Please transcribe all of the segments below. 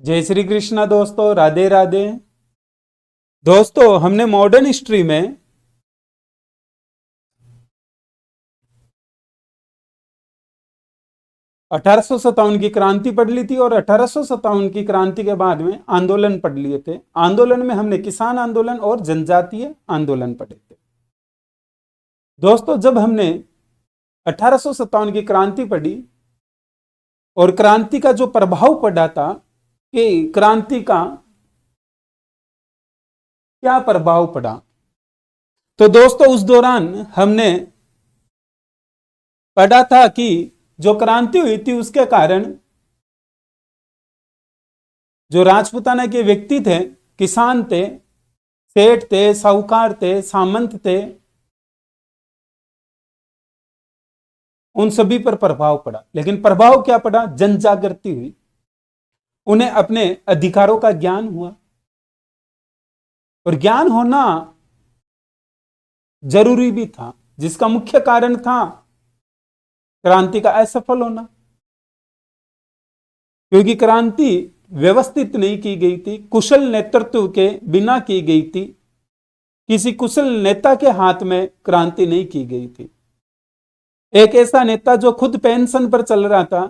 जय श्री कृष्णा दोस्तों, राधे राधे। दोस्तों, हमने मॉडर्न हिस्ट्री में 1857 की क्रांति पढ़ ली थी और 1857 की क्रांति के बाद में आंदोलन पढ़ लिए थे। आंदोलन में हमने किसान आंदोलन और जनजातीय आंदोलन पढ़े थे। दोस्तों, जब हमने 1857 की क्रांति पढ़ी और क्रांति का जो प्रभाव पड़ा था कि क्रांति का क्या प्रभाव पड़ा, तो दोस्तों उस दौरान हमने पढ़ा था कि जो क्रांति हुई थी उसके कारण जो राजपूताना के व्यक्ति थे, किसान थे, सेठ थे, साहूकार थे, सामंत थे, उन सभी पर प्रभाव पड़ा। लेकिन प्रभाव क्या पड़ा? जन जागृति हुई, उन्हें अपने अधिकारों का ज्ञान हुआ। और ज्ञान होना जरूरी भी था, जिसका मुख्य कारण था क्रांति का असफल होना, क्योंकि क्रांति व्यवस्थित नहीं की गई थी, कुशल नेतृत्व के बिना की गई थी, किसी कुशल नेता के हाथ में क्रांति नहीं की गई थी। एक ऐसा नेता जो खुद पेंशन पर चल रहा था,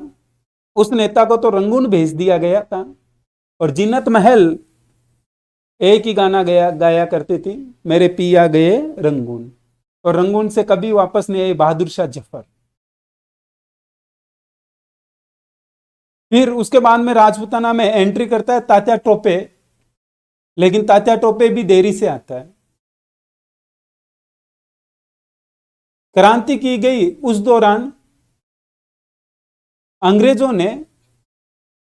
उस नेता को तो रंगून भेज दिया गया था। और जीनत महल एक ही गाना गाया करती थी, मेरे पिया गए रंगून, और रंगून से कभी वापस नहीं आए बहादुर शाह जफर। फिर उसके बाद में राजपूताना में एंट्री करता है तात्या टोपे, लेकिन तात्या टोपे भी देरी से आता है। क्रांति की गई उस दौरान अंग्रेजों ने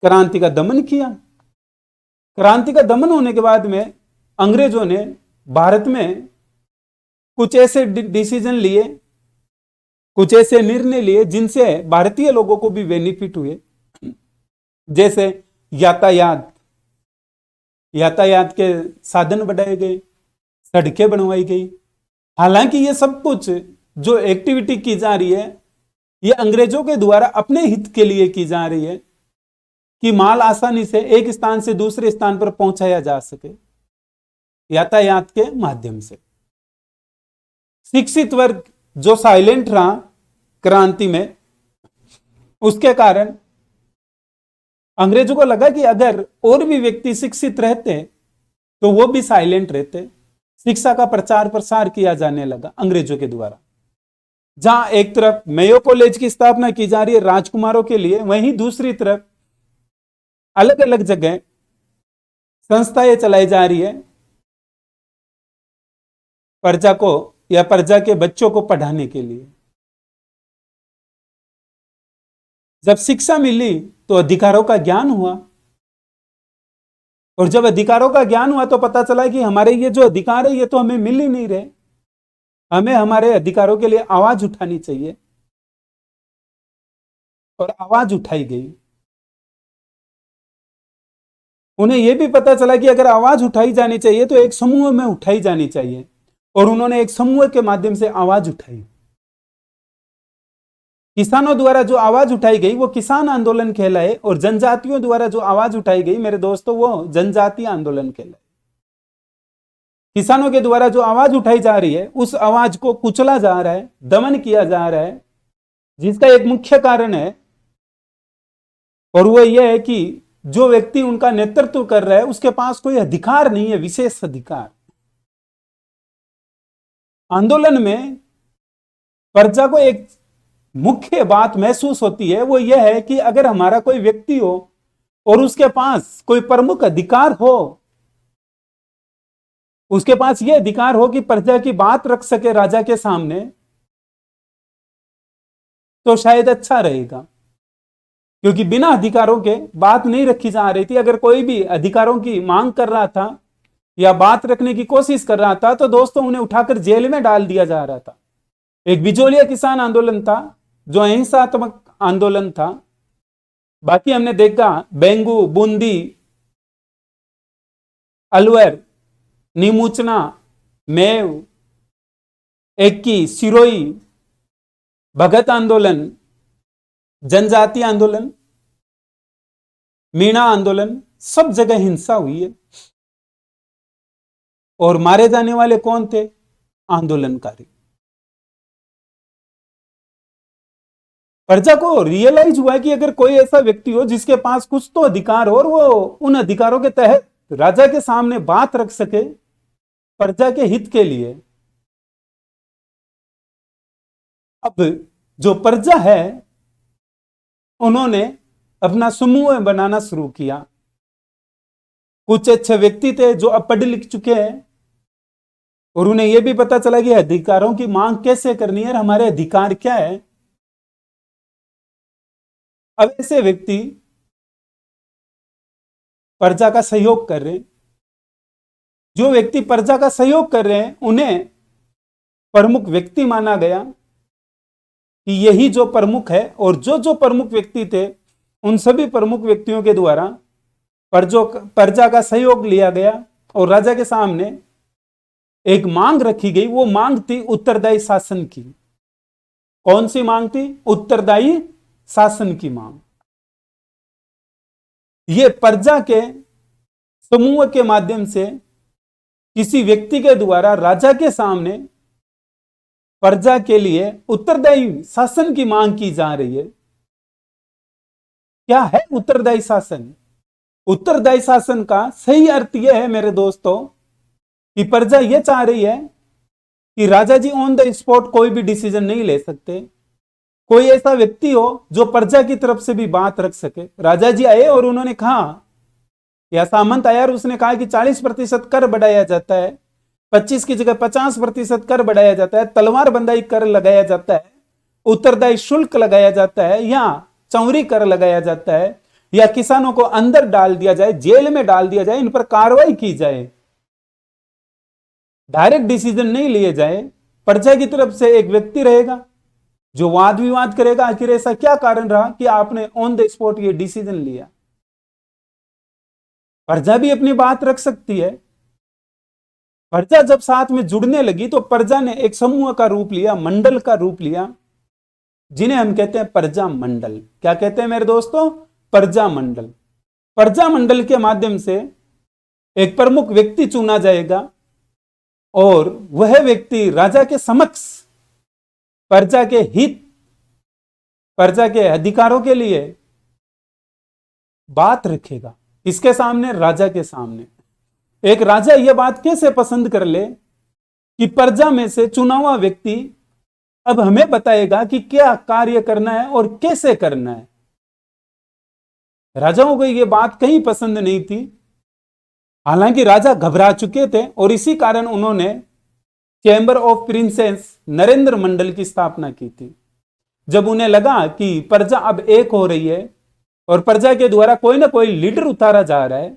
क्रांति का दमन किया। क्रांति का दमन होने के बाद में अंग्रेजों ने भारत में कुछ ऐसे डिसीजन लिए, कुछ ऐसे निर्णय लिए जिनसे भारतीय लोगों को भी बेनिफिट हुए, जैसे यातायात के साधन बढ़ाए गए, सड़कें बनवाई गई। हालांकि ये सब कुछ जो एक्टिविटी की जा रही है, ये अंग्रेजों के द्वारा अपने हित के लिए की जा रही है कि माल आसानी से एक स्थान से दूसरे स्थान पर पहुंचाया जा सके यातायात के माध्यम से। शिक्षित वर्ग जो साइलेंट रहा क्रांति में, उसके कारण अंग्रेजों को लगा कि अगर और भी व्यक्ति शिक्षित रहते तो वो भी साइलेंट रहते। शिक्षा का प्रचार प्रसार किया जाने लगा अंग्रेजों के द्वारा। जहां एक तरफ मेयो कॉलेज की स्थापना की जा रही है राजकुमारों के लिए, वहीं दूसरी तरफ अलग अलग जगह संस्थाएं चलाई जा रही है प्रजा को या प्रजा के बच्चों को पढ़ाने के लिए। जब शिक्षा मिली तो अधिकारों का ज्ञान हुआ, और जब अधिकारों का ज्ञान हुआ तो पता चला कि हमारे ये जो अधिकार है ये तो हमें मिल ही नहीं रहे, हमें हमारे अधिकारों के लिए आवाज उठानी चाहिए। और आवाज उठाई गई। उन्हें यह भी पता चला कि अगर आवाज उठाई जानी चाहिए तो एक समूह में उठाई जानी चाहिए, और उन्होंने एक समूह के माध्यम से आवाज उठाई। किसानों द्वारा जो आवाज उठाई गई वो किसान आंदोलन कहलाए, और जनजातियों द्वारा जो आवाज उठाई गई मेरे दोस्तों वो जनजातीय आंदोलन कहलाए। किसानों के द्वारा जो आवाज उठाई जा रही है उस आवाज को कुचला जा रहा है, दमन किया जा रहा है, जिसका एक मुख्य कारण है, और वो यह है कि जो व्यक्ति उनका नेतृत्व कर रहा है उसके पास कोई अधिकार नहीं है, विशेष अधिकार। आंदोलन में प्रजा को एक मुख्य बात महसूस होती है, वो यह है कि अगर हमारा कोई व्यक्ति हो और उसके पास कोई प्रमुख अधिकार हो, उसके पास यह अधिकार हो कि प्रजा की बात रख सके राजा के सामने, तो शायद अच्छा रहेगा। क्योंकि बिना अधिकारों के बात नहीं रखी जा रही थी। अगर कोई भी अधिकारों की मांग कर रहा था या बात रखने की कोशिश कर रहा था तो दोस्तों उन्हें उठाकर जेल में डाल दिया जा रहा था। एक बिजोलिया किसान आंदोलन था जो अहिंसात्मक आंदोलन था। बाकी हमने देखा बेंगू, बूंदी, अलवर, नीमूचना, मेव, एक्की, सिरोही, भगत आंदोलन, जनजातीय आंदोलन, मीणा आंदोलन, सब जगह हिंसा हुई है। और मारे जाने वाले कौन थे? आंदोलनकारी। प्रजा को रियलाइज हुआ कि अगर कोई ऐसा व्यक्ति हो जिसके पास कुछ तो अधिकार हो और वो उन अधिकारों के तहत राजा के सामने बात रख सके प्रजा के हित के लिए। अब जो प्रजा है उन्होंने अपना समूह बनाना शुरू किया। कुछ अच्छे व्यक्ति थे जो अब पढ़ लिख चुके हैं और उन्हें यह भी पता चला कि अधिकारों की मांग कैसे करनी है, हमारे अधिकार क्या है। अब ऐसे व्यक्ति प्रजा का सहयोग कर रहे हैं। जो व्यक्ति प्रजा का सहयोग कर रहे हैं उन्हें प्रमुख व्यक्ति माना गया कि यही जो प्रमुख है। और जो जो प्रमुख व्यक्ति थे उन सभी प्रमुख व्यक्तियों के द्वारा प्रजा का सहयोग लिया गया और राजा के सामने एक मांग रखी गई। वो मांग थी उत्तरदायी शासन की। कौन सी मांग थी? उत्तरदायी शासन की मांग। ये प्रजा के समूह के माध्यम से किसी व्यक्ति के द्वारा राजा के सामने प्रजा के लिए उत्तरदायी शासन की मांग की जा रही है। क्या है उत्तरदायी शासन? उत्तरदायी शासन का सही अर्थ यह है मेरे दोस्तों कि प्रजा यह चाह रही है कि राजा जी ऑन द स्पॉट कोई भी डिसीजन नहीं ले सकते। कोई ऐसा व्यक्ति हो जो प्रजा की तरफ से भी बात रख सके। राजा जी आए और उन्होंने कहा, या सामंत आया और उसने कहा कि 40% कर बढ़ाया जाता है, 25 की जगह 50% कर बढ़ाया जाता है, तलवार बंदाई कर लगाया जाता है, उत्तरदायी शुल्क लगाया जाता है, या चौरी कर लगाया जाता है, या किसानों को अंदर डाल दिया जाए, जेल में डाल दिया जाए, इन पर कार्रवाई की जाए। डायरेक्ट डिसीजन नहीं लिए जाए। प्रजा की तरफ से एक व्यक्ति रहेगा जो वाद विवाद करेगा, आखिर ऐसा क्या कारण रहा कि आपने ऑन द स्पॉट ये डिसीजन लिया। प्रजा भी अपनी बात रख सकती है। प्रजा जब साथ में जुड़ने लगी तो प्रजा ने एक समूह का रूप लिया, मंडल का रूप लिया, जिन्हें हम कहते हैं प्रजा मंडल। क्या कहते हैं मेरे दोस्तों? प्रजा मंडल। प्रजा मंडल के माध्यम से एक प्रमुख व्यक्ति चुना जाएगा और वह व्यक्ति राजा के समक्ष प्रजा के हित, प्रजा के अधिकारों के लिए बात रखेगा। इसके सामने? राजा के सामने। एक राजा यह बात कैसे पसंद कर ले कि प्रजा में से चुना हुआ व्यक्ति अब हमें बताएगा कि क्या कार्य करना है और कैसे करना है। राजाओं को यह बात कहीं पसंद नहीं थी। हालांकि राजा घबरा चुके थे और इसी कारण उन्होंने चैंबर ऑफ प्रिंसेस नरेंद्र मंडल की स्थापना की थी। जब उन्हें लगा कि प्रजा अब एक हो रही है और प्रजा के द्वारा कोई ना कोई लीडर उतारा जा रहा है,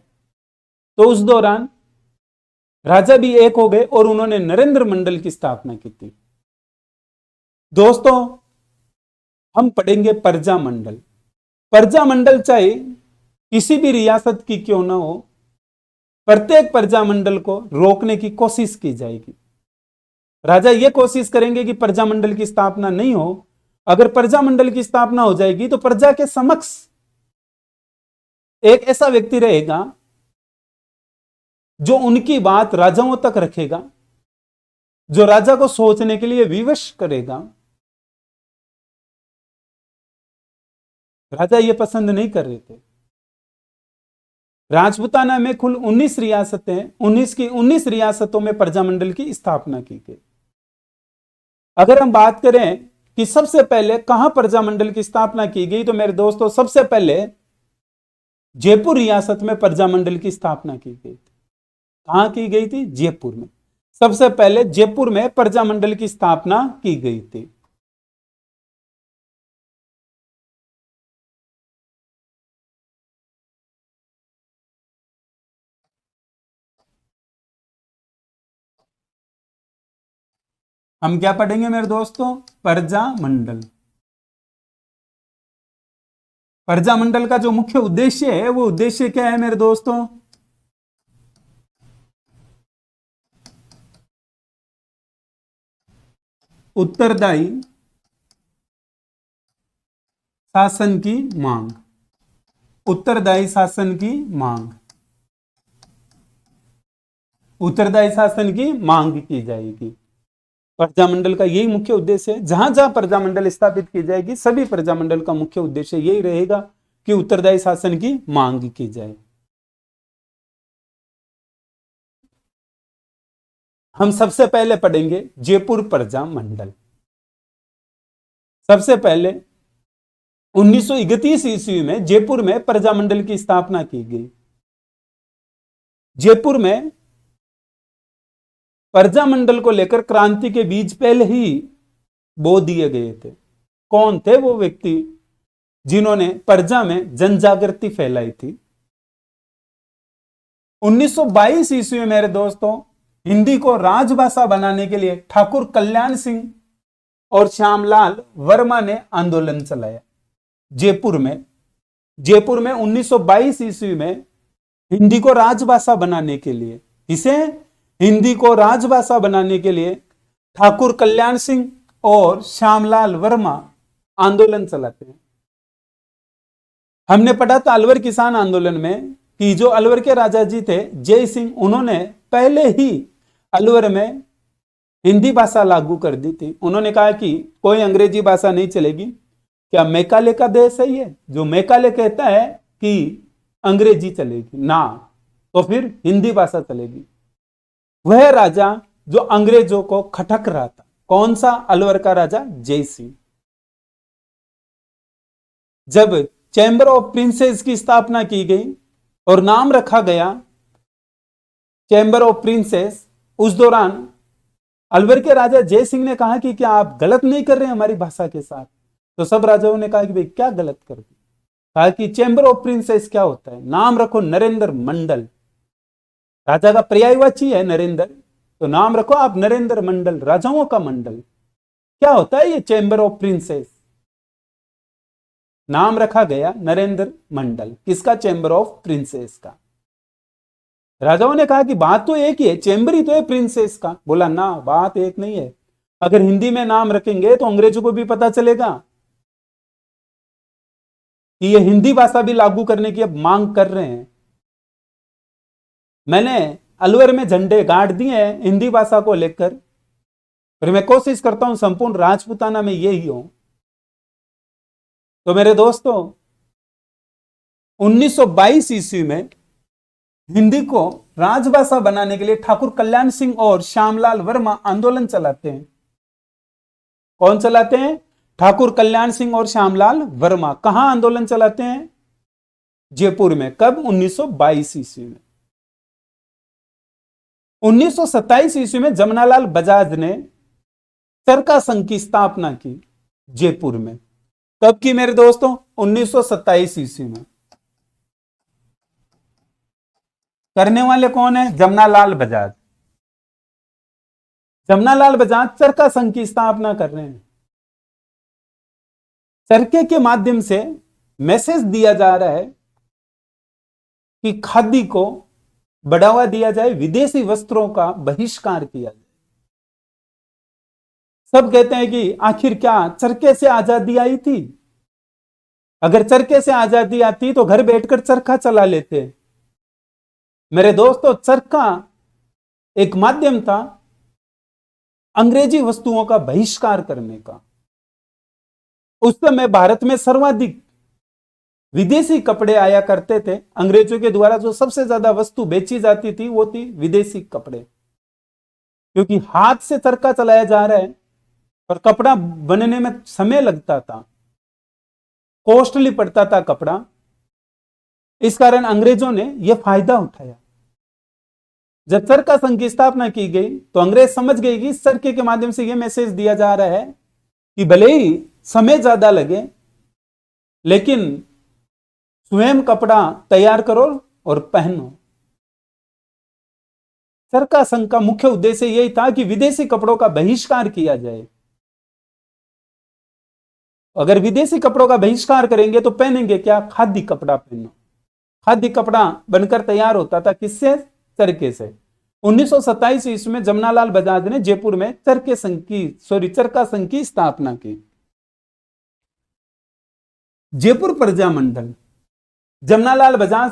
तो उस दौरान राजा भी एक हो गए और उन्होंने नरेंद्र मंडल की स्थापना की थी। दोस्तों, हम पढ़ेंगे प्रजा मंडल। प्रजा मंडल चाहे किसी भी रियासत की क्यों ना हो, प्रत्येक प्रजा मंडल को रोकने की कोशिश की जाएगी। राजा यह कोशिश करेंगे कि प्रजा मंडल की स्थापना नहीं हो। अगर प्रजा मंडल की स्थापना हो जाएगी तो प्रजा के समक्ष एक ऐसा व्यक्ति रहेगा जो उनकी बात राजाओं तक रखेगा, जो राजा को सोचने के लिए विवश करेगा। राजा यह पसंद नहीं कर रहे थे। राजपूताना में कुल 19 रियासतें, 19 की 19 रियासतों में प्रजामंडल की स्थापना की गई। अगर हम बात करें कि सबसे पहले कहां प्रजामंडल की स्थापना की गई, तो मेरे दोस्तों सबसे पहले जयपुर रियासत में प्रजामंडल की स्थापना की गई थी। कहां की गई थी? जयपुर में। सबसे पहले जयपुर में प्रजामंडल की स्थापना की गई थी। हम क्या पढ़ेंगे मेरे दोस्तों? प्रजामंडल। प्रजामंडल का जो मुख्य उद्देश्य है वो उद्देश्य क्या है मेरे दोस्तों? उत्तरदायी शासन की मांग। उत्तरदायी शासन की मांग। उत्तरदायी शासन की मांग की जाएगी। प्रजामंडल का यही मुख्य उद्देश्य है। जहां जहां प्रजामंडल स्थापित की जाएगी सभी प्रजामंडल का मुख्य उद्देश्य यही रहेगा कि उत्तरदायी शासन की मांग की जाए। हम सबसे पहले पढ़ेंगे जयपुर प्रजामंडल। सबसे पहले 1931 ईस्वी में जयपुर में प्रजामंडल की स्थापना की गई। जयपुर में प्रजामंडल को लेकर क्रांति के बीज पहले ही बो दिए गए थे। कौन थे वो व्यक्ति जिन्होंने प्रजा में जन जागृति फैलाई थी? 1922 ईस्वी में मेरे दोस्तों हिंदी को राजभाषा बनाने के लिए ठाकुर कल्याण सिंह और श्यामलाल वर्मा ने आंदोलन चलाया। जयपुर में 1922 ईस्वी में हिंदी को राजभाषा बनाने के लिए, इसे हिंदी को राजभाषा बनाने के लिए ठाकुर कल्याण सिंह और श्यामलाल वर्मा आंदोलन चलाते हैं। हमने पढ़ा था अलवर किसान आंदोलन में कि जो अलवर के राजा जी थे जय सिंह, उन्होंने पहले ही अलवर में हिंदी भाषा लागू कर दी थी। उन्होंने कहा कि कोई अंग्रेजी भाषा नहीं चलेगी। क्या मैकाले का देश है ये? जो मैकाले कहता है कि अंग्रेजी चलेगी ना, तो फिर हिंदी भाषा चलेगी। वह राजा जो अंग्रेजों को खटक रहा था, कौन सा? अलवर का राजा जय सिंह। जब चैम्बर ऑफ प्रिंसेस की स्थापना की गई और नाम रखा गया चैम्बर ऑफ प्रिंसेस, उस दौरान अलवर के राजा जय सिंह ने कहा कि क्या आप गलत नहीं कर रहे हैं हमारी भाषा के साथ? तो सब राजाओं ने कहा कि भाई क्या गलत कर दी? कहा कि चैम्बर ऑफ प्रिंसेस क्या होता है? नाम रखो नरेंद्र मंडल। राजा का पर्यायवाची है नरेंद्र, तो नाम रखो आप नरेंद्र मंडल, राजाओं का मंडल। क्या होता है ये चैम्बर ऑफ प्रिंसेस? नाम रखा गया नरेंद्र मंडल। किसका? चैम्बर ऑफ प्रिंसेस का। राजाओं ने कहा कि बात तो एक ही है, चैम्बर ही तो है प्रिंसेस का। बोला ना, बात एक नहीं है। अगर हिंदी में नाम रखेंगे तो अंग्रेजों को भी पता चलेगा कि ये हिंदी भाषा भी लागू करने की अब मांग कर रहे हैं। मैंने अलवर में झंडे गाड़ दिए हैं हिंदी भाषा को लेकर, पर मैं कोशिश करता हूं संपूर्ण राजपूताना में यही हो। तो मेरे दोस्तों 1922 ईस्वी में हिंदी को राजभाषा बनाने के लिए ठाकुर कल्याण सिंह और श्यामलाल वर्मा आंदोलन चलाते हैं। कौन चलाते हैं? ठाकुर कल्याण सिंह और श्यामलाल वर्मा। कहां आंदोलन चलाते हैं? जयपुर में। कब? 1922 ईस्वी में। 1927 ईस्वी में जमनालाल बजाज ने चरखा संघ की स्थापना की जयपुर में। कब की मेरे दोस्तों? 1927 ईस्वी में। करने वाले कौन है? जमनालाल बजाज। जमनालाल बजाज चरखा संघ की स्थापना कर रहे हैं। चरखे के माध्यम से मैसेज दिया जा रहा है कि खादी को बढ़ावा दिया जाए, विदेशी वस्त्रों का बहिष्कार किया जाए। सब कहते हैं कि आखिर क्या चरखे से आजादी आई थी? अगर चरखे से आजादी आती तो घर बैठकर चरखा चला लेते। मेरे दोस्तों चरखा एक माध्यम था अंग्रेजी वस्तुओं का बहिष्कार करने का। उस समय भारत में सर्वाधिक विदेशी कपड़े आया करते थे। अंग्रेजों के द्वारा जो सबसे ज्यादा वस्तु बेची जाती थी वो थी विदेशी कपड़े, क्योंकि हाथ से चरखा चलाया जा रहा है और कपड़ा बनने में समय लगता था, कॉस्टली पड़ता था कपड़ा। इस कारण अंग्रेजों ने यह फायदा उठाया। जब चरखा संघ की स्थापना की गई तो अंग्रेज समझ गए कि इस चरखे के माध्यम से यह मैसेज दिया जा रहा है कि भले ही समय ज्यादा लगे लेकिन स्वयं कपड़ा तैयार करो और पहनो। चरखा संघ का मुख्य उद्देश्य यही था कि विदेशी कपड़ों का बहिष्कार किया जाए। अगर विदेशी कपड़ों का बहिष्कार करेंगे तो पहनेंगे क्या? खादी कपड़ा पहनो। खादी कपड़ा बनकर तैयार होता था किससे? चरखे से। 1927 ईस्वी में जमनालाल बजाज ने जयपुर में चरखा संघ की स्थापना की। जयपुर प्रजामंडल। जमनालाल बजाज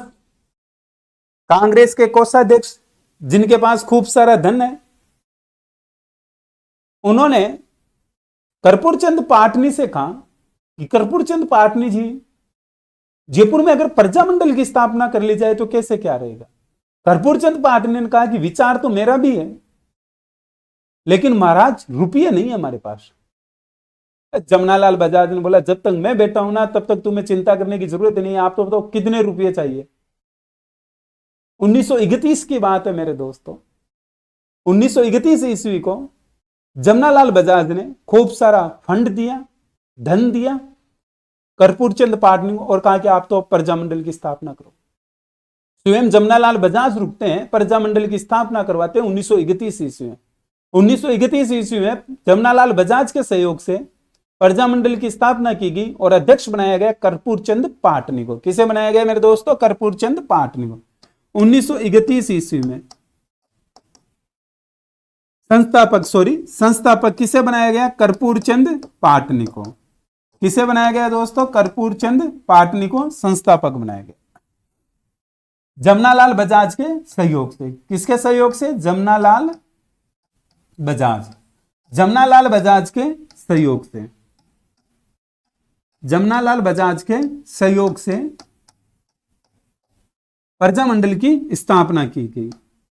कांग्रेस के कोषाध्यक्ष जिनके पास खूब सारा धन है, उन्होंने कर्पूर चंद पाटनी से कहा कि कर्पूर चंद पाटनी जी, जयपुर में अगर प्रजामंडल की स्थापना कर ली जाए तो कैसे क्या रहेगा। कर्पूर चंद पाटनी ने कहा कि विचार तो मेरा भी है, लेकिन महाराज रुपये नहीं है हमारे पास। जमनालाल बजाज ने बोला, जब तक मैं बैठा हूं ना तब तक तुम्हें चिंता करने की जरूरत नहीं है, आप तो बताओ कितने रुपये चाहिए। 1931 की बात है मेरे दोस्तों। 1931 ईस्वी को जमनालाल बजाज ने खूब सारा फंड दिया, धन दिया कर्पूर चंद पाटनी को, और कहा कि आप तो प्रजामंडल की स्थापना करो। स्वयं जमनालाल बजाज रुकते हैं, प्रजामंडल की स्थापना करवाते हैं 1931 ईस्वी में। 1931 ईस्वी में जमनालाल बजाज के सहयोग से प्रजामंडल की स्थापना की गई और अध्यक्ष बनाया गया कर्पूर चंद पाटनी को। किसे बनाया गया मेरे दोस्तों? कर्पूर चंद पाटनी को 1931 ईस्वी में। संस्थापक किसे बनाया गया? कर्पूर चंद पाटनी को। किसे बनाया गया दोस्तों? कर्पूर चंद पाटनी को संस्थापक बनाया गया जमनालाल बजाज के सहयोग से। किसके सहयोग से? जमनालाल बजाज के सहयोग से। जमनालाल बजाज के सहयोग से प्रजामंडल की स्थापना की गई।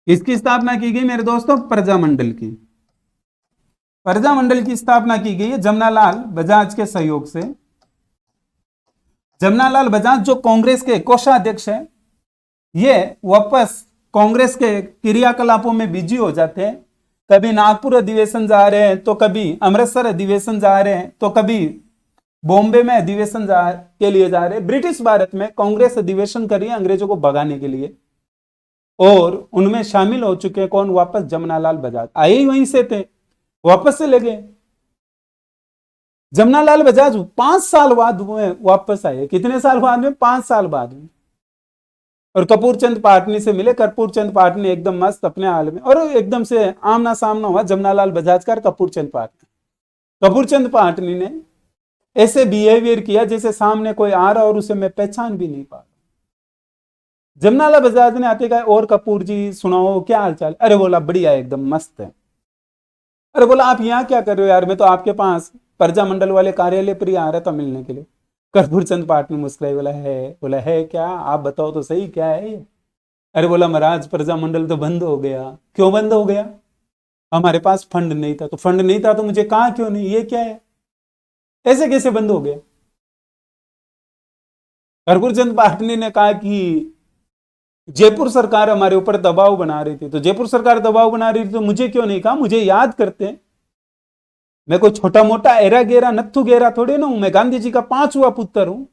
इसकी स्थापना की गई मेरे दोस्तों? प्रजामंडल की। प्रजामंडल की स्थापना की गई है जमनालाल बजाज के सहयोग से। जमनालाल बजाज जो कांग्रेस के कोषाध्यक्ष है, ये वापस कांग्रेस के क्रियाकलापों में बिजी हो जाते हैं। कभी नागपुर अधिवेशन जा रहे हैं, तो कभी अमृतसर अधिवेशन जा रहे हैं, तो कभी बॉम्बे में अधिवेशन के लिए जा रहे हैं। ब्रिटिश भारत में कांग्रेस अधिवेशन कर रही है अंग्रेजों को भगाने के लिए, और उनमें शामिल हो चुके हैं कौन? वापस जमनालाल बजाज। आए ही वहीं से थे, वापस से ले गए। जमनालाल बजाज 5 साल बाद वापस आए। कितने साल बाद में? 5 साल बाद में। और कपूर चंद पाटनी से मिले। कपूर चंद पाटनी एकदम मस्त अपने हाल में, और एकदम से आमना सामना हुआ जमनालाल बजाज का कपूर चंद पाटनी। कपूर चंद पाटनी ने ऐसे बिहेवियर किया जैसे सामने कोई आ रहा और उसे मैं पहचान भी नहीं पा रहा। जमनालाल बजाज ने आते कहा, और कपूर जी सुनाओ क्या हालचाल? अरे बोला बढ़िया एकदम मस्त है। अरे बोला आप यहाँ क्या कर रहे हो यार? मैं तो आपके पास प्रजामंडल वाले कार्यालय पर ही आ रहा था मिलने के लिए। कर्पूर चंद पाटनी मुस्कुराए, बोला है क्या? आप बताओ तो सही, क्या है ये? अरे बोला महाराज प्रजामंडल तो बंद हो गया। क्यों बंद हो गया? हमारे पास फंड नहीं था। तो फंड नहीं था तो मुझे कहा क्यों नहीं? ये क्या है? ऐसे कैसे बंद हो गया? कर्पूर चंद पाटनी ने कहा कि जयपुर सरकार हमारे ऊपर दबाव बना रही थी। तो जयपुर सरकार दबाव बना रही थी तो मुझे क्यों नहीं कहा? मुझे याद करते हैं। मैं कोई छोटा मोटा एरा गेरा नत्थु गेरा थोड़े ना हूं। मैं गांधी जी का 5वां पुत्र हूं।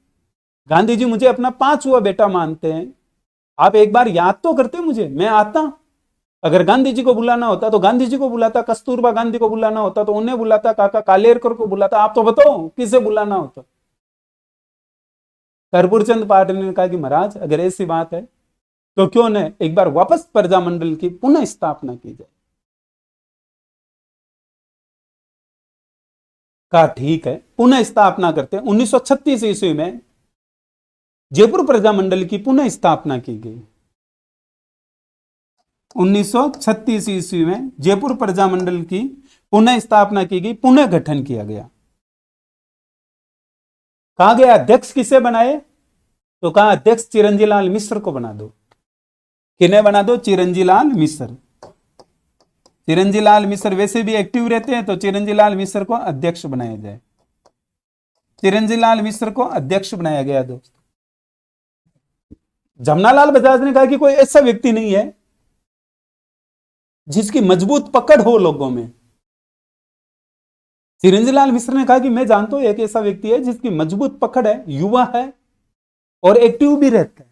गांधी जी मुझे अपना 5वां बेटा मानते हैं। आप एक बार याद तो करते मुझे, मैं आता। अगर गांधी जी को बुलाना होता तो गांधी जी को बुलाता, कस्तूरबा गांधी को बुलाना होता तो उन्हें बुलाता, काका कालेरकर को बुलाता। आप तो बताओ किसे बुलाना होता? कर्पूर चंद पाटनी ने कहा कि महाराज अगर ऐसी बात है तो क्यों न एक बार वापस प्रजामंडल की पुनः स्थापना की जाए। कहा ठीक है, पुनः स्थापना करते हैं। 1936 ईस्वी में जयपुर प्रजामंडल की पुनः स्थापना की गई। 1936 ईस्वी में जयपुर प्रजामंडल की पुनः स्थापना की गई, पुनः गठन किया गया। कहा गया अध्यक्ष किसे बनाए? तो कहा अध्यक्ष चिरंजीलाल मिश्र को बना दो। किन्हें बना दो? चिरंजीलाल मिश्र। चिरंजीलाल मिश्र वैसे भी एक्टिव रहते हैं, तो चिरंजीलाल मिश्र को अध्यक्ष बनाया जाए। चिरंजीलाल मिश्र को अध्यक्ष बनाया गया। दोस्तों जमनालाल बजाज ने कहा कि कोई ऐसा व्यक्ति नहीं है जिसकी मजबूत पकड़ हो लोगों में। चिरंजीलाल मिश्र ने कहा कि मैं जानता हूं एक ऐसा व्यक्ति है जिसकी मजबूत पकड़ है, युवा है और एक्टिव भी रहता है।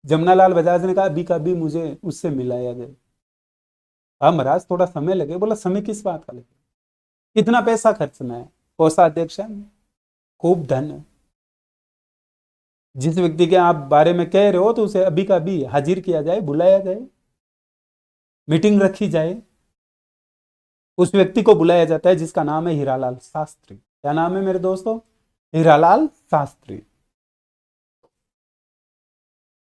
जमनालाल बजाज ने कहा अभी का भी मुझे उससे मिलाया जाए। हाँ महाराज थोड़ा समय लगे। बोला समय किस बात का लगे? कितना पैसा खर्चना है? कोषाध्यक्ष है, खूब धन है। जिस व्यक्ति के आप बारे में कह रहे हो तो उसे अभी का भी हाजिर किया जाए, बुलाया जाए, मीटिंग रखी जाए। उस व्यक्ति को बुलाया जाता है जिसका नाम है हीरालाल शास्त्री। क्या नाम है मेरे दोस्तों? हीरालाल शास्त्री।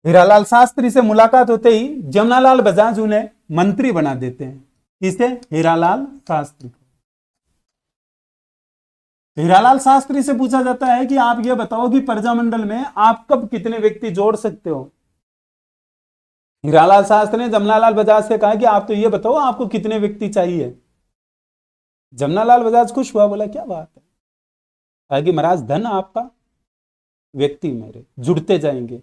हीरालाल शास्त्री से मुलाकात होते ही जमनालाल बजाज उन्हें मंत्री बना देते हैं। किसे? हीरालाल शास्त्री को। हीरालाल शास्त्री से पूछा जाता है कि आप यह बताओ कि प्रजामंडल में आप कब कितने व्यक्ति जोड़ सकते हो। हीरालाल शास्त्री ने जमनालाल बजाज से कहा कि आप तो ये बताओ आपको कितने व्यक्ति चाहिए। जमनालाल बजाज खुश हुआ, बोला क्या बात है। कहा कि महाराज धन आपका, व्यक्ति मेरे जुड़ते जाएंगे।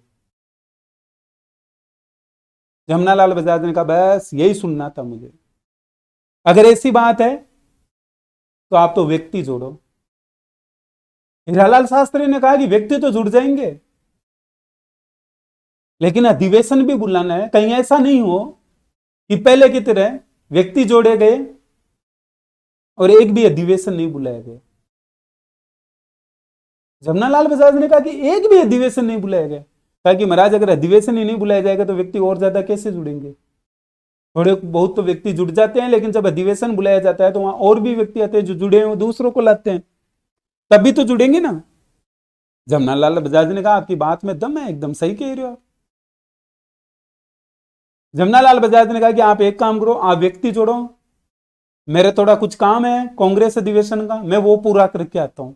जमनालाल बजाज ने कहा बस यही सुनना था मुझे, अगर ऐसी बात है तो आप तो व्यक्ति जोड़ो। हीरालाल शास्त्री ने कहा कि व्यक्ति तो जुड़ जाएंगे, लेकिन अधिवेशन भी बुलाना है, कहीं ऐसा नहीं हो कि पहले की तरह व्यक्ति जोड़े गए और एक भी अधिवेशन नहीं बुलाया गया। जमनालाल बजाज ने कहा कि एक भी अधिवेशन नहीं बुलाया गया। कहा कि महाराज अगर अधिवेशन ही नहीं बुलाया जाएगा तो व्यक्ति और ज्यादा कैसे जुड़ेंगे। थोड़े बहुत तो व्यक्ति जुड़ जाते हैं, लेकिन जब अधिवेशन बुलाया जाता है तो वहां और भी व्यक्ति आते हैं जो जुड़े हैं, वो दूसरों को लाते हैं, तभी तो जुड़ेंगे ना। जमनालाल बजाज ने कहा आपकी बात में दम है, एकदम सही कह रहे हो। जमनालाल बजाज ने कहा कि आप एक काम करो, आप व्यक्ति जोड़ो, मेरे थोड़ा कुछ काम है कांग्रेस अधिवेशन का, मैं वो पूरा करके आता हूं,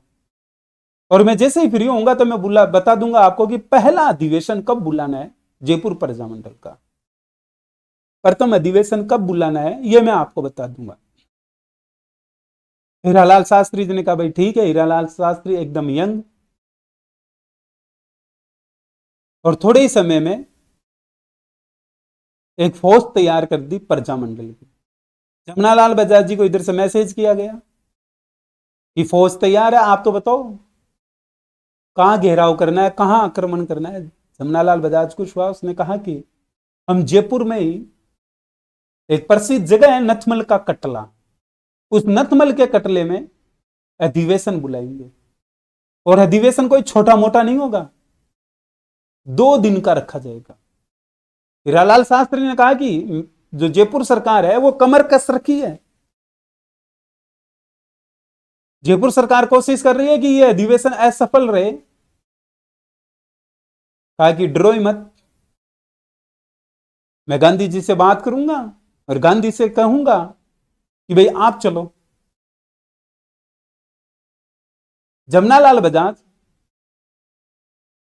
और मैं जैसे ही फ्री होऊंगा तो मैं बता दूंगा आपको कि पहला अधिवेशन कब बुलाना है जयपुर प्रजामंडल का, प्रथम अधिवेशन कब बुलाना है यह मैं आपको बता दूंगा। हीरालाल शास्त्री जी ने कहा भाई ठीक है। हीरालाल शास्त्री एकदम यंग, और थोड़े ही समय में एक फौज तैयार कर दी प्रजामंडल की। जमनालाल बजाज जी को इधर से मैसेज किया गया कि फौज तैयार है, आप तो बताओ कहां घेराव करना है, कहां आक्रमण करना है। जमनालाल बजाज खुश हुआ, उसने कहा कि हम जयपुर में ही एक प्रसिद्ध जगह है नथमल का कटला, उस नथमल के कटले में अधिवेशन बुलाएंगे, और अधिवेशन कोई छोटा मोटा नहीं होगा, 2 दिन का रखा जाएगा। हीरालाल शास्त्री ने कहा कि जो जयपुर सरकार है वो कमर कस रखी है, जयपुर सरकार कोशिश कर रही है कि यह अधिवेशन असफल रहे। कहा कि डरो मत, मैं गांधी जी से बात करूंगा और गांधी से कहूंगा कि भाई आप चलो। जमनालाल बजाज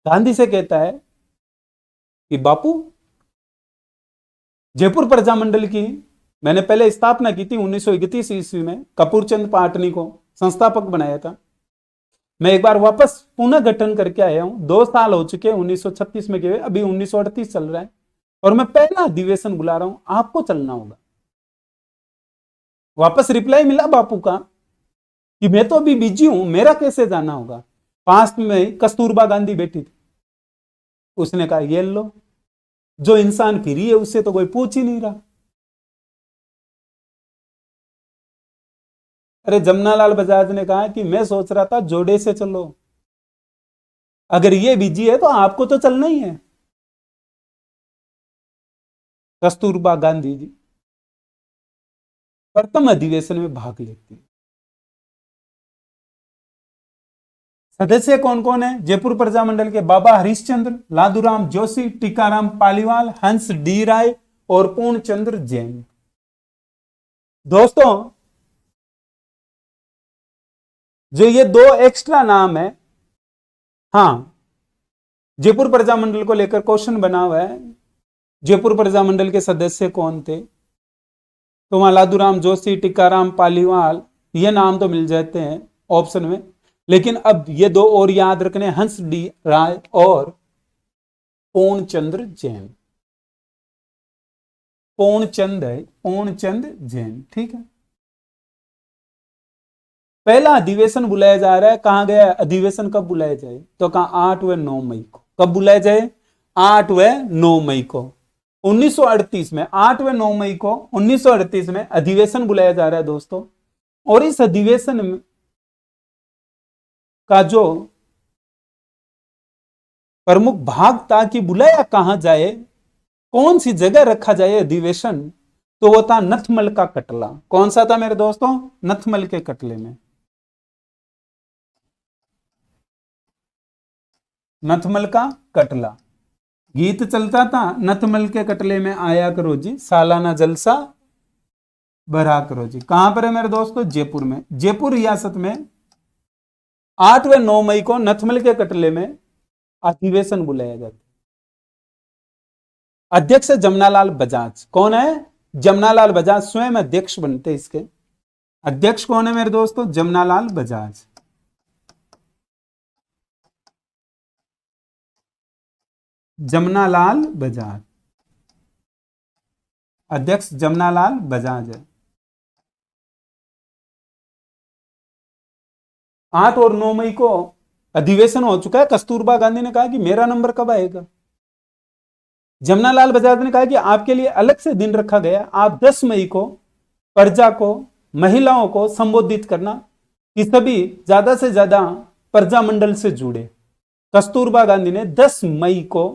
गांधी से कहता है कि बापू जयपुर प्रजामंडल की मैंने पहले स्थापना की थी 1931 ईस्वी में, कपूरचंद पाटनी को संस्थापक बनाया था, मैं एक बार वापस पुनः गठन करके आया हूं, 2 साल हो चुके, 1936 में किए, अभी 1938 चल रहा है, और मैं पहला अधिवेशन बुला रहा हूं, आपको चलना होगा। वापस रिप्लाई मिला बापू का कि मैं तो अभी बिजी हूं, मेरा कैसे जाना होगा। पास में कस्तूरबा गांधी बैठी थी, उसने कहा ये लो, जो इंसान फ्री है उससे तो कोई पूछ ही नहीं रहा। अरे जमनालाल बजाज ने कहा कि मैं सोच रहा था जोड़े से चलो, अगर ये बिजी है तो आपको तो चलना ही है। कस्तूरबा गांधी जी प्रथम अधिवेशन में भाग लेती है। सदस्य कौन कौन है जयपुर प्रजामंडल के? बाबा हरिश्चंद्र, लादूराम जोशी, टीकाराम पालीवाल, हंस डी राय और पूर्णचंद्र जैन। दोस्तों जो ये 2 एक्स्ट्रा नाम है, हां जयपुर प्रजामंडल को लेकर क्वेश्चन बना हुआ है, जयपुर प्रजामंडल के सदस्य कौन थे, तो वहां लादूराम जोशी, टीकाराम पालीवाल ये नाम तो मिल जाते हैं ऑप्शन में, लेकिन अब ये 2 और याद रखने, हंस डी राय और पूर्णचंद्र जैन। पूर्णचंद है, पूर्णचंद जैन, ठीक है। पहला अधिवेशन बुलाया जा रहा है, कहां गया अधिवेशन, कब बुलाया जाए, तो कहा 8 व 9 मई को। कब बुलाया जाए? 8 व 9 मई को 1938 में, 8 व 9 मई को 1938 में अधिवेशन बुलाया जा रहा है दोस्तों। और इस अधिवेशन में का जो प्रमुख भाग था कि बुलाया कहां जाए, कौन सी जगह रखा जाए अधिवेशन, तो वो था नथमल का कटला। कौन सा था मेरे दोस्तों? नथमल के कटले में, नथमल का कटला। गीत चलता था, नथमल के कटले में आया करो जी, सालाना जलसा भरा करो जी। कहां पर है मेरे दोस्तों? जयपुर में। जयपुर रियासत में 8 व 9 मई को नथमल के कटले में अधिवेशन बुलाया जाता है। अध्यक्ष जमनालाल बजाज। कौन है? जमनालाल बजाज स्वयं अध्यक्ष बनते इसके। अध्यक्ष कौन है मेरे दोस्तों? जमनालाल बजाज। जमनालाल बजाज, अध्यक्ष जमनालाल बजाज है। 8 और 9 मई को अधिवेशन हो चुका है। कस्तूरबा गांधी ने कहा कि मेरा नंबर कब आएगा। जमनालाल बजाज ने कहा कि आपके लिए अलग से दिन रखा गया, आप 10 मई को प्रजा को, महिलाओं को संबोधित करना कि सभी ज्यादा से ज्यादा प्रजा मंडल से जुड़े। कस्तूरबा गांधी ने 10 मई को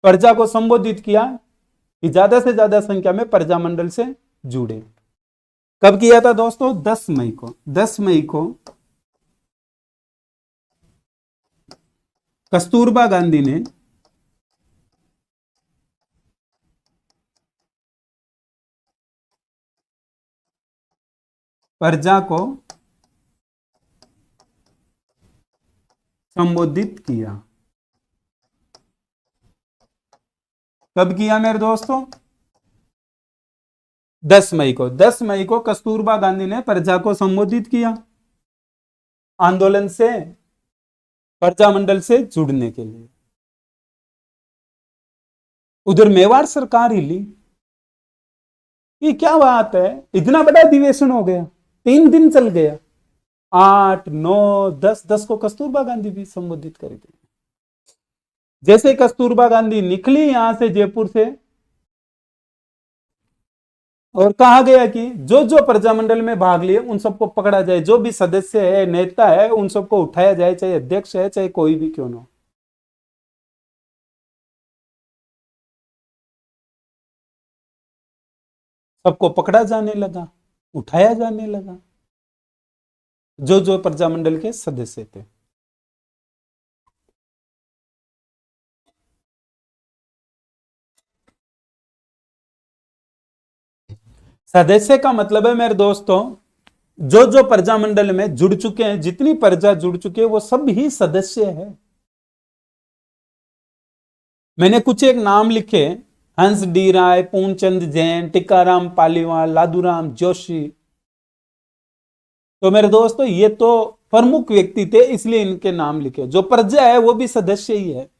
प्रजा को संबोधित किया कि ज्यादा से ज्यादा संख्या में प्रजा मंडल से जुड़े। कब किया था दोस्तों? 10 मई को। 10 मई को कस्तूरबा गांधी ने प्रजा को संबोधित किया। कब किया मेरे दोस्तों? 10 मई को। 10 मई को कस्तूरबा गांधी ने प्रजा को संबोधित किया आंदोलन से, प्रजा मंडल से जुड़ने के लिए। उधर मेवाड़ सरकार हिली। ये क्या बात है, इतना बड़ा अधिवेशन हो गया, 3 दिन चल गया। 8, 9, 10 को कस्तूरबा गांधी भी संबोधित करेगी। जैसे कस्तूरबा गांधी निकली यहां से, जयपुर से, और कहा गया कि जो जो प्रजामंडल में भाग लिए उन सबको पकड़ा जाए, जो भी सदस्य है, नेता है, उन सबको उठाया जाए, चाहे अध्यक्ष है, चाहे कोई भी क्यों ना हो। सबको पकड़ा जाने लगा, उठाया जाने लगा, जो जो प्रजामंडल के सदस्य थे। सदस्य का मतलब है मेरे दोस्तों, जो जो प्रजामंडल में जुड़ चुके हैं, जितनी प्रजा जुड़ चुके हैं, वो सब ही सदस्य है। मैंने कुछ एक नाम लिखे, हंस डी राय, पूर्णचंद जैन, टिकाराम पालीवाल, लादूराम जोशी। तो मेरे दोस्तों ये तो प्रमुख व्यक्ति थे, इसलिए इनके नाम लिखे। जो प्रजा है वो भी सदस्य ही है।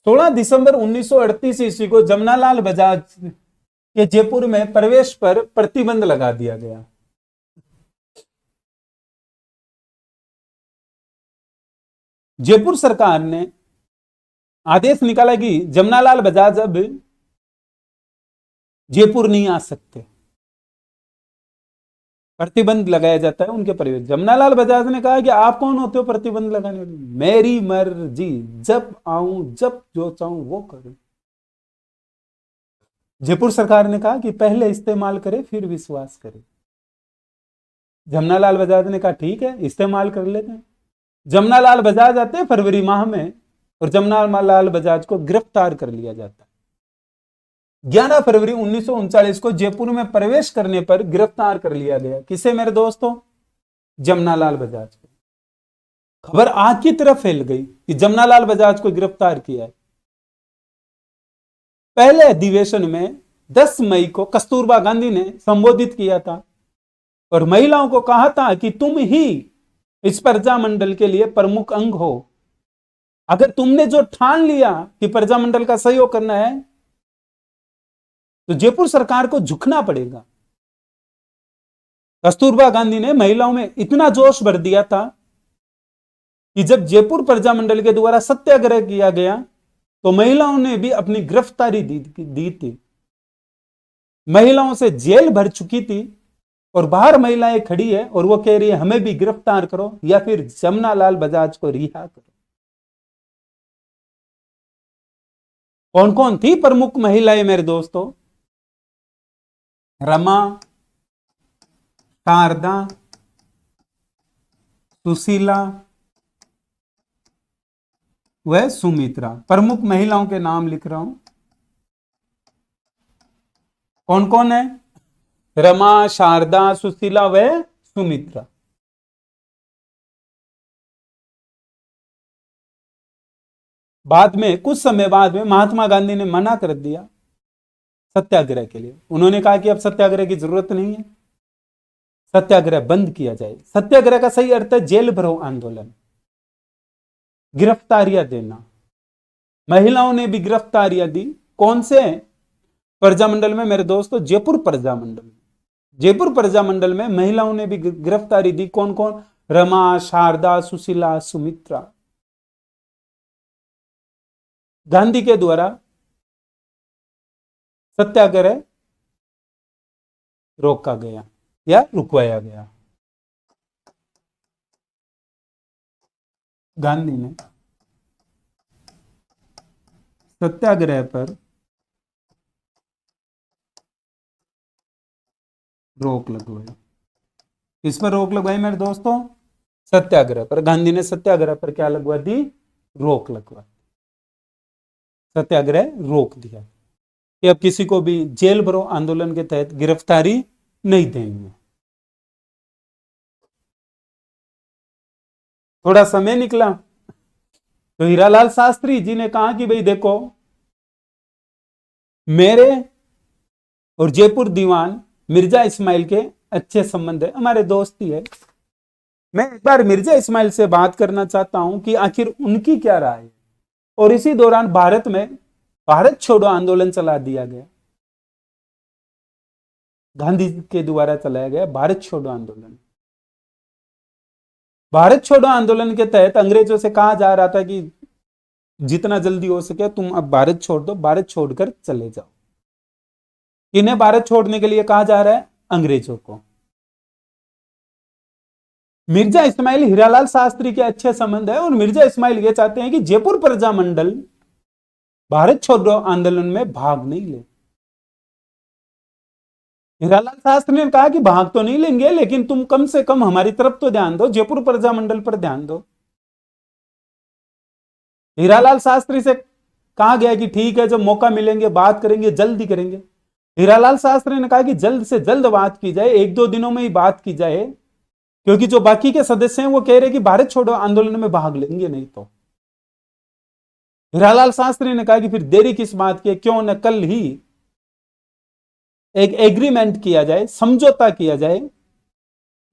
16 दिसंबर 1938 ईस्वी को जमनालाल बजाज के जयपुर में प्रवेश पर प्रतिबंध लगा दिया गया। जयपुर सरकार ने आदेश निकाला कि जमनालाल बजाज अब जयपुर नहीं आ सकते, प्रतिबंध लगाया जाता है उनके प्रवेश। जमनालाल बजाज ने कहा कि आप कौन होते हो प्रतिबंध लगाने वाले? मेरी मर्जी, जब आऊं, जब जो चाहूं वो करूं। जयपुर सरकार ने कहा कि पहले इस्तेमाल करे फिर विश्वास करे। जमनालाल बजाज ने कहा ठीक है, इस्तेमाल कर लेते हैं। जमनालाल बजाज आते हैं फरवरी माह में, और जमनालाल बजाज को गिरफ्तार कर लिया जाता है। 11 फरवरी 1939 को जयपुर में प्रवेश करने पर गिरफ्तार कर लिया गया। किसे मेरे दोस्तों? जमनालाल बजाज को। खबर आग की तरफ फैल गई कि जमनालाल बजाज को गिरफ्तार किया है। पहले अधिवेशन में 10 मई को कस्तूरबा गांधी ने संबोधित किया था और महिलाओं को कहा था कि तुम ही इस प्रजामंडल के लिए प्रमुख अंग हो। अगर तुमने जो ठान लिया कि प्रजामंडल का सहयोग करना है, तो जयपुर सरकार को झुकना पड़ेगा। कस्तूरबा गांधी ने महिलाओं में इतना जोश भर दिया था कि जब जयपुर प्रजामंडल के द्वारा सत्याग्रह किया गया तो महिलाओं ने भी अपनी गिरफ्तारी दी थी। महिलाओं से जेल भर चुकी थी और बाहर महिलाएं खड़ी है और वो कह रही है हमें भी गिरफ्तार करो या फिर जमनालाल बजाज को रिहा करो। कौन कौन थी प्रमुख महिलाएं मेरे दोस्तों? रमा, शारदा, सुशीला, वह सुमित्रा। प्रमुख महिलाओं के नाम लिख रहा हूं, कौन कौन है? रमा, शारदा, सुशीला व सुमित्रा। बाद में, कुछ समय बाद में महात्मा गांधी ने मना कर दिया सत्याग्रह के लिए। उन्होंने कहा कि अब सत्याग्रह की जरूरत नहीं है, सत्याग्रह बंद किया जाए। सत्याग्रह का सही अर्थ है जेल भरो आंदोलन, गिरफ्तारियां देना। महिलाओं ने भी गिरफ्तारियां दी। कौन से प्रजामंडल में मेरे दोस्तों? जयपुर प्रजामंडल। जयपुर प्रजामंडल में महिलाओं ने भी गिरफ्तारी दी। कौन कौन? रमा, शारदा, सुशीला, सुमित्रा। गांधी के द्वारा सत्याग्रह रोका गया या रुकवाया गया। गांधी ने सत्याग्रह पर रोक लगवाई। किस पर रोक लगवाई मेरे दोस्तों? सत्याग्रह पर। गांधी ने सत्याग्रह पर क्या लगवा दी? रोक लगवा। सत्याग्रह रोक दिया कि अब किसी को भी जेल भरो आंदोलन के तहत गिरफ्तारी नहीं देनी है। थोड़ा समय निकला तो हीरालाल शास्त्री जी ने कहा कि भाई देखो, मेरे और जयपुर दीवान मिर्जा इस्माइल के अच्छे संबंध है, हमारे दोस्त ही है। मैं एक बार मिर्जा इस्माइल से बात करना चाहता हूं कि आखिर उनकी क्या राय है। और इसी दौरान भारत में भारत छोड़ो आंदोलन चला दिया गया। गांधी के द्वारा चलाया गया भारत छोड़ो आंदोलन। भारत छोड़ो आंदोलन के तहत अंग्रेजों से कहा जा रहा था कि जितना जल्दी हो सके तुम अब भारत छोड़ दो, भारत छोड़कर चले जाओ। इन्हें भारत छोड़ने के लिए कहा जा रहा है अंग्रेजों को। मिर्जा इस्माइल हीरालाल शास्त्री के अच्छे संबंध है और मिर्जा इस्माइल ये चाहते हैं कि जयपुर प्रजामंडल भारत छोड़ो आंदोलन में भाग नहीं ले। हीरालाल शास्त्री ने कहा कि भाग तो नहीं लेंगे, लेकिन तुम कम से कम हमारी तरफ तो ध्यान दो, जयपुर प्रजामंडल पर ध्यान दो। हीरालाल शास्त्री से कहा गया कि ठीक है, जब मौका मिलेंगे बात करेंगे, जल्दी करेंगे। हीरालाल शास्त्री ने कहा कि जल्द से जल्द बात की जाए, एक दो दिनों में ही बात की जाए, क्योंकि जो बाकी के सदस्य हैं वो कह रहे कि भारत छोड़ो आंदोलन में भाग लेंगे नहीं तो। हीरालाल शास्त्री ने कहा कि फिर देरी किस बात की, क्यों न कल ही एक एग्रीमेंट किया जाए, समझौता किया जाए।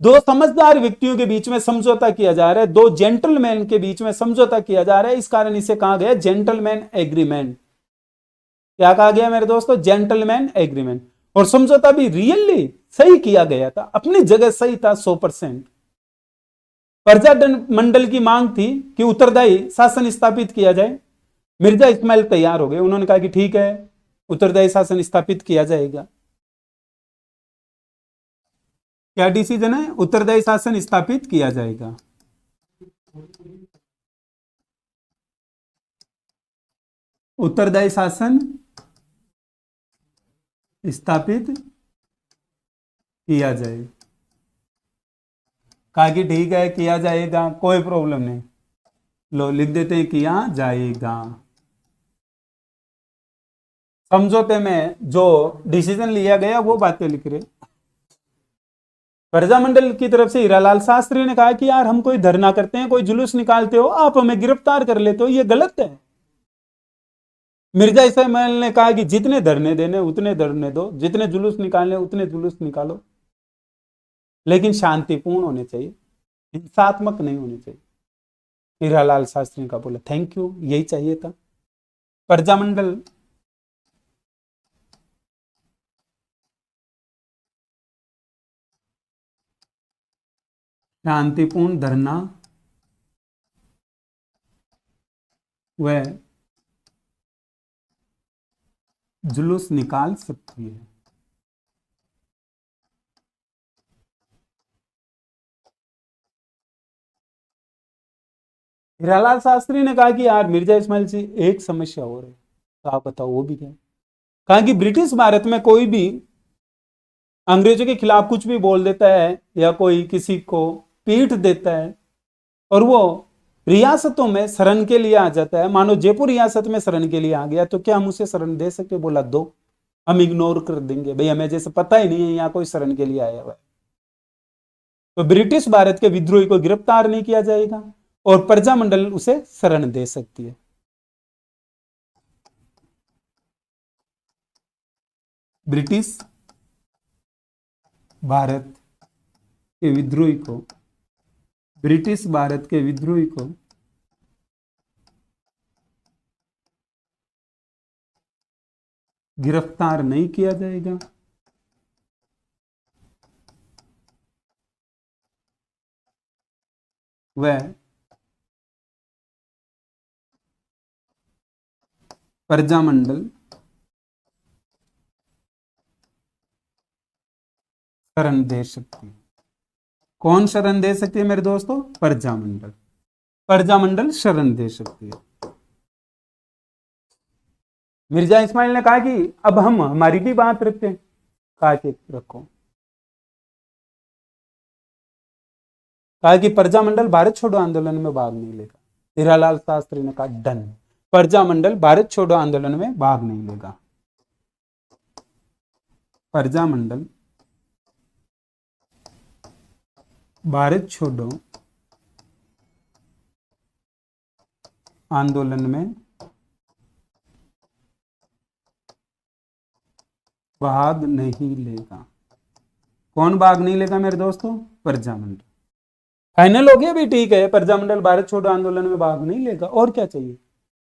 दो समझदार व्यक्तियों के बीच में समझौता किया जा रहा है, दो जेंटलमैन के बीच में समझौता किया जा रहा है, इस कारण इसे कहा गया जेंटलमैन एग्रीमेंट। क्या कहा गया मेरे दोस्तों? Gentleman agreement. और समझौता भी रियली सही किया गया था, अपनी जगह सही था 100%। प्रजामंडल की मांग थी कि उत्तरदायी शासन स्थापित किया जाए। मिर्जा इस्माइल तैयार हो गए, उन्होंने कहा कि ठीक है, उत्तरदायी शासन स्थापित किया जाएगा। क्या डिसीजन है? उत्तरदायी शासन स्थापित किया जाएगा। उत्तरदायी शासन स्थापित किया जाए। कहा कि ठीक है, किया जाएगा, कोई प्रॉब्लम नहीं। लो लिख देते हैं, किया जाएगा। समझौते में जो डिसीजन लिया गया वो बातें लिख रहे। प्रजामंडल की तरफ से हीरालाल शास्त्री ने कहा कि यार हम कोई धरना करते हैं, कोई जुलूस निकालते हो, आप हमें गिरफ्तार कर लेते हो, ये गलत है। मिर्जा इस्माइल ने कहा कि जितने धरने देने उतने धरने दो, जितने जुलूस निकालने उतने जुलूस निकालो, लेकिन शांतिपूर्ण होने चाहिए, हिंसात्मक नहीं होने चाहिए। हीरालाल शास्त्री का बोला थैंक यू, यही चाहिए था। प्रजामंडल शांतिपूर्ण धरना व जुलूस निकाल सकती है। हीरालाल शास्त्री ने कहा कि यार मिर्जा इस्माइल से एक समस्या हो रही है, तो आप बताओ वो भी क्या? कहा कि ब्रिटिश भारत में कोई भी अंग्रेजों के खिलाफ कुछ भी बोल देता है या कोई किसी को पीट देता है और वो रियासतों में शरण के लिए आ जाता है, मानो जयपुर रियासत में शरण के लिए आ गया, तो क्या हम उसे शरण दे सकते? बोला दो, हम इग्नोर कर देंगे, भाई हमें जैसे पता ही नहीं है यहाँ कोई शरण के लिए आया हुआ है। तो ब्रिटिश भारत के विद्रोही को गिरफ्तार नहीं किया जाएगा और प्रजामंडल उसे शरण दे सकती है। ब्रिटिश भारत के विद्रोही को, ब्रिटिश भारत के विद्रोही को गिरफ्तार नहीं किया जाएगा, वह प्रजामंडल शरण दे सकती है। कौन शरण दे सकती है मेरे दोस्तों? प्रजामंडल, प्रजामंडल शरण दे सकती है। मिर्जा इस्माइल ने कहा कि अब हम हमारी भी बात रखते हैं। कहा कि रखो। कहा कि प्रजामंडल भारत छोड़ो आंदोलन में भाग नहीं लेगा। हीरालाल शास्त्री ने कहा डन, प्रजामंडल भारत छोड़ो आंदोलन में भाग नहीं लेगा। प्रजामंडल भारत छोड़ो आंदोलन में भाग नहीं लेगा। कौन भाग नहीं लेगा मेरे दोस्तों? प्रजामंडल। फाइनल हो गया भी, ठीक है, प्रजामंडल भारत छोड़ो आंदोलन में भाग नहीं लेगा, और क्या चाहिए?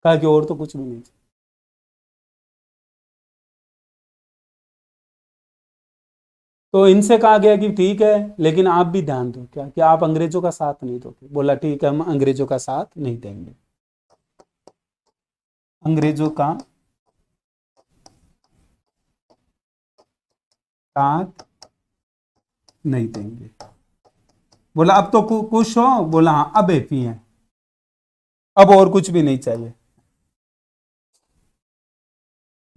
कहा कि और तो कुछ भी नहीं चाहिए। तो इनसे कहा गया कि ठीक है, लेकिन आप भी ध्यान दो, क्या कि आप अंग्रेजों का साथ नहीं दोगे। बोला ठीक है, हम अंग्रेजों का साथ नहीं देंगे, अंग्रेजों का साथ नहीं देंगे। बोला अब तो खुश हो? बोला हाँ, अब हैप्पी है, अब और कुछ भी नहीं चाहिए।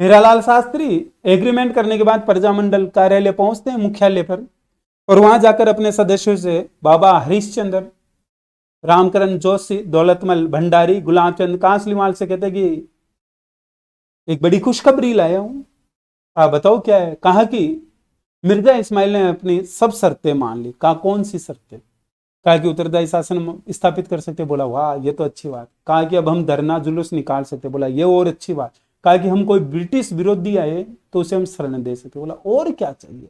हीरालाल शास्त्री एग्रीमेंट करने के बाद प्रजामंडल कार्यालय पहुंचते हैं, मुख्यालय पर, और वहां जाकर अपने सदस्यों से बाबा हरिश्चंद्र, रामकरण जोशी, दौलतमल भंडारी, गुलाब चंद कांसलीवाल से कहते कि एक बड़ी खुशखबरी लाया हूं, आप बताओ क्या है। कहा कि मिर्जा इस्माइल ने अपनी सब शर्तें मान ली। कहा कौन सी शर्तें? कहा कि उत्तरदायी शासन स्थापित कर सकते। बोला वाह, ये तो अच्छी बात। कहा कि अब हम धरना जुलूस निकाल सकते। बोला ये और अच्छी बात। कहा कि हम कोई ब्रिटिश विरोधी आए तो उसे हम शरण दे सकते। बोला और क्या चाहिए?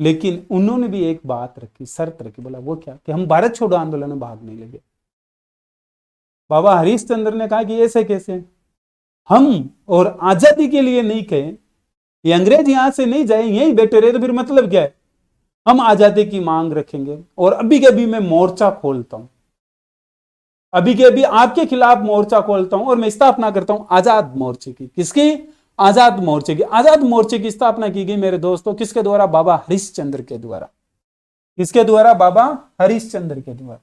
लेकिन उन्होंने भी एक बात रखी, शर्त रखी। बोला वो क्या? कि हम भारत छोड़ो आंदोलन में भाग नहीं लेंगे। बाबा हरीश चंद्र ने कहा कि ऐसे कैसे? हम और आजादी के लिए नहीं कहे, ये अंग्रेज यहां से नहीं जाए, यहीं बैठे रहे, तो फिर मतलब क्या है? हम आजादी की मांग रखेंगे, और अभी के अभी मैं मोर्चा खोलता हूं, अभी के अभी आपके खिलाफ मोर्चा खोलता हूं, और मैं स्थापना करता हूं आजाद मोर्चे की। किसकी? आजाद मोर्चे की। आजाद मोर्चे की स्थापना की गई मेरे दोस्तों, किसके द्वारा? बाबा हरिश्चंद्र के द्वारा। किसके द्वारा? बाबा हरिश्चंद्र के द्वारा।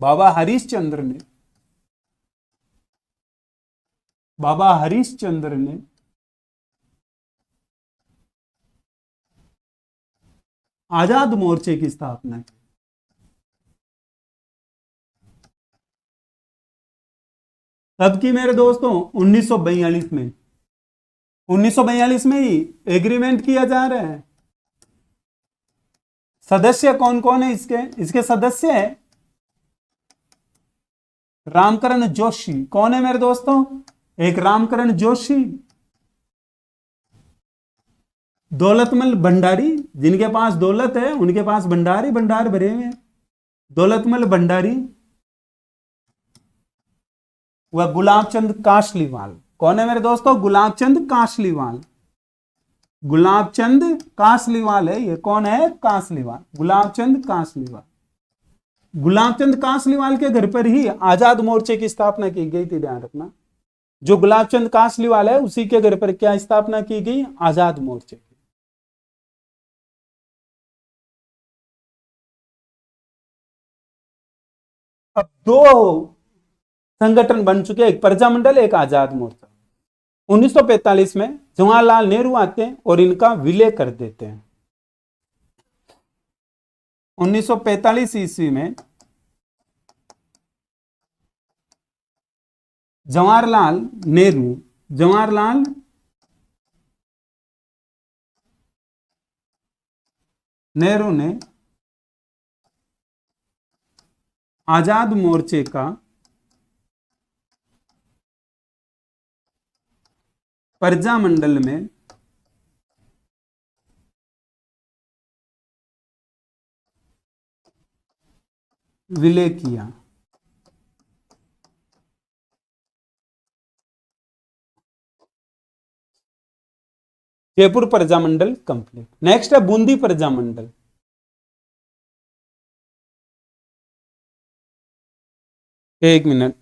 बाबा हरिश्चंद्र ने, बाबा हरिश्चंद्र ने आजाद मोर्चे की स्थापना की। तब की मेरे दोस्तों 1942 में, 1942 में ही एग्रीमेंट किया जा रहा है। सदस्य कौन कौन है इसके? इसके सदस्य है रामकरण जोशी। कौन है मेरे दोस्तों? एक रामकरण जोशी, दौलतमल भंडारी, जिनके पास दौलत है उनके पास भंडार ही भंडार भरे हुए हैं, दौलतमल भंडारी, वह गुलाब चंद कासलीवाल। कौन है मेरे दोस्तों? गुलाब चंद कासलीवाल। गुलाब चंद कासलीवाल है ये। कौन है? कासलीवाल, गुलाब चंद कासलीवाल। गुलाब चंद कासलीवाल के घर पर ही आजाद मोर्चे की स्थापना की गई थी, ध्यान रखना। जो गुलाब चंद कासलीवाल है उसी के घर पर क्या स्थापना की गई? आजाद मोर्चे की। अब दो संगठन बन चुके, एक प्रजामंडल, एक आजाद मोर्चा। 1945 में जवाहरलाल नेहरू आते हैं और इनका विलय कर देते हैं। 1945 ईस्वी में जवाहरलाल नेहरू, जवाहरलाल नेहरू ने आजाद मोर्चे का प्रजामंडल में विलय किया। जयपुर प्रजामंडल कंप्लीट। नेक्स्ट है बूंदी प्रजामंडल। एक मिनट,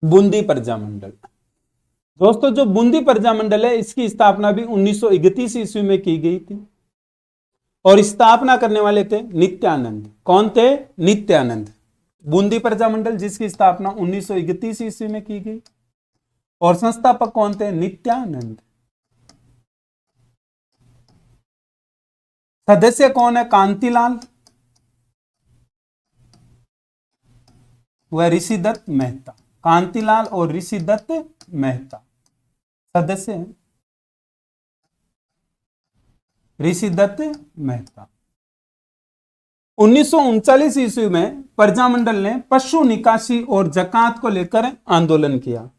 बूंदी प्रजामंडल। दोस्तों जो बूंदी प्रजामंडल है इसकी स्थापना भी 1931 ईस्वी में की गई थी और स्थापना करने वाले थे नित्यानंद। कौन थे? नित्यानंद। बूंदी प्रजामंडल जिसकी स्थापना 1931 ईस्वी में की गई और संस्थापक कौन थे? नित्यानंद। सदस्य कौन है? कांतिलाल व ऋषिदत्त मेहता। कांतिलाल और ऋषिदत्त मेहता सदस्य हैं। ऋषिदत्त मेहता। 1939 ईस्वी में प्रजामंडल ने पशु निकासी और जकात को लेकर आंदोलन किया।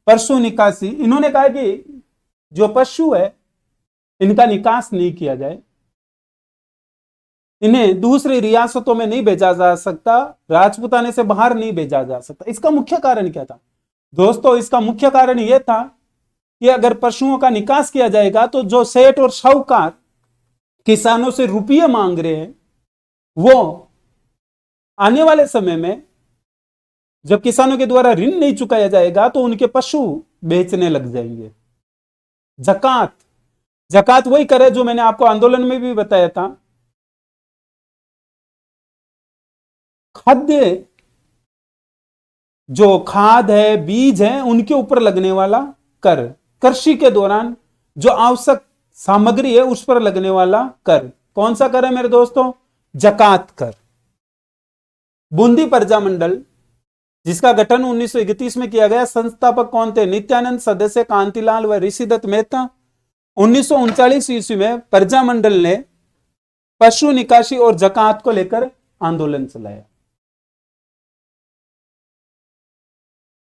पशु निकासी, इन्होंने कहा कि जो पशु है इनका निकास नहीं किया जाए, इन्हें दूसरी रियासतों में नहीं भेजा जा सकता, राजपूताने से बाहर नहीं भेजा जा सकता। इसका मुख्य कारण क्या था दोस्तों? इसका मुख्य कारण यह था कि अगर पशुओं का निकास किया जाएगा तो जो सेठ और साहूकार किसानों से रुपये मांग रहे हैं वो आने वाले समय में जब किसानों के द्वारा ऋण नहीं चुकाया जाएगा तो उनके पशु बेचने लग जाएंगे। जकात, जकात वही करे जो मैंने आपको आंदोलन में भी बताया था, खाद्य जो खाद है, बीज है, उनके ऊपर लगने वाला कर। कृषि के दौरान जो आवश्यक सामग्री है उस पर लगने वाला कर। कौन सा कर है मेरे दोस्तों? जकात कर। बूंदी प्रजामंडल जिसका गठन 1931 में किया गया, संस्थापक कौन थे? नित्यानंद। सदस्य कांतिलाल व ऋषिदत्त मेहता। 1939 ईस्वी में प्रजामंडल ने पशु निकासी और जकात को लेकर आंदोलन चलाया।